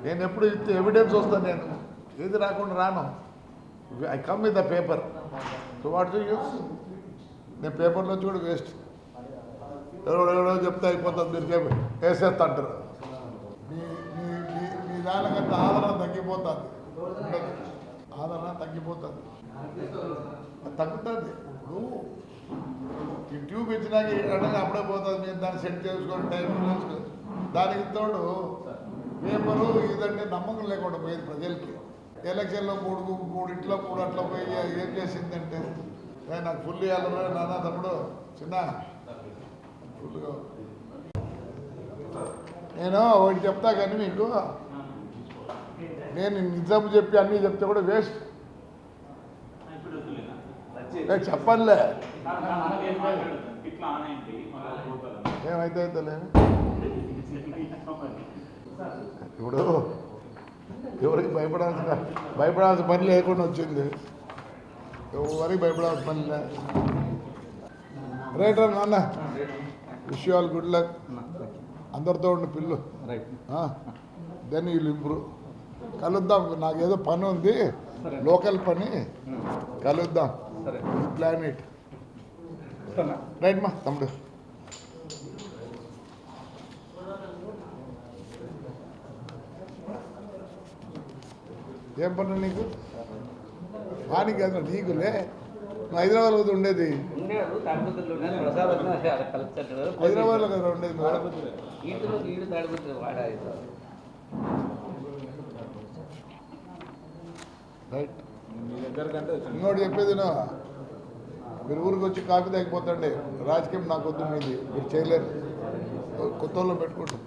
నేను ఎప్పుడు ఎవిడెన్స్ వస్తాను, నేను ఏది రాకుండా రాను. I come with the paper. So what to use? నేను పేపర్లో చూడు వేస్ట్. ఎవడో చెప్తే అయిపోతుంది, మీరు వేసేస్తా అంటారు. మీ మీ మీ దానికంటే ఆదరణ తగ్గిపోతుంది, ఆదరణ తగ్గిపోతుంది, తగ్గుతుంది. ఇప్పుడు ఈ ట్యూబ్ ఇచ్చినాక ఎక్కడైనా అప్పుడే పోతుంది, మీరు దాన్ని సెట్ చేసుకొని టైం చేసుకొని. దానికి తోడు పేపరు ఇదంటే నమ్మకం లేకుండా పోయేది ప్రజలకి. ఎలక్షన్లో మూడింట్లో అట్లా పోయి ఏం చేసిందంటే నాకు ఫుల్ ఇవ్వాలి నాన్న తమ్ముడు చిన్న ఫుల్గా. నేను ఒకటి చెప్తా కానీ మీకు, నేను నిజం చెప్పి అన్నీ చెప్తే కూడా వేస్ట్. చెప్పనులే, ఏమైతే లేదు. ఇప్పుడు ఎవరికి భయపడాల్సిన పని లేకుండా వచ్చింది, ఎవరికి భయపడాల్సిన పని లేదు. రైట్ రా నాన్న, wish you all good luck. అందరితో ఉండి పిల్లు, దెన్ యూ విల్ ఇంప్రూవ్. కలుద్దాం, నాకేదో పని ఉంది, లోకల్ పని, కలుద్దాం. Plan it. రైట్ మా తమ్ముడు. ఏం పని నీకు? వానికి కదా నీకులే, నువ్వు హైదరాబాద్లో ఉండేది. హైదరాబాద్లో కదా ఉండేది. రైట్. ఇంకోటి చెప్పేది, మీరు ఊరికి వచ్చి కాఫీ తాగిపోతండి. రాజకీయం నాకు వద్దు, మీది మీరు చేయలేరు. కొత్త వాళ్ళు పెట్టుకుంటాం,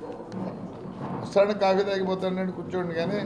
వస్తాడు కాఫీ తాగిపోతాండి, కూర్చోండి. కానీ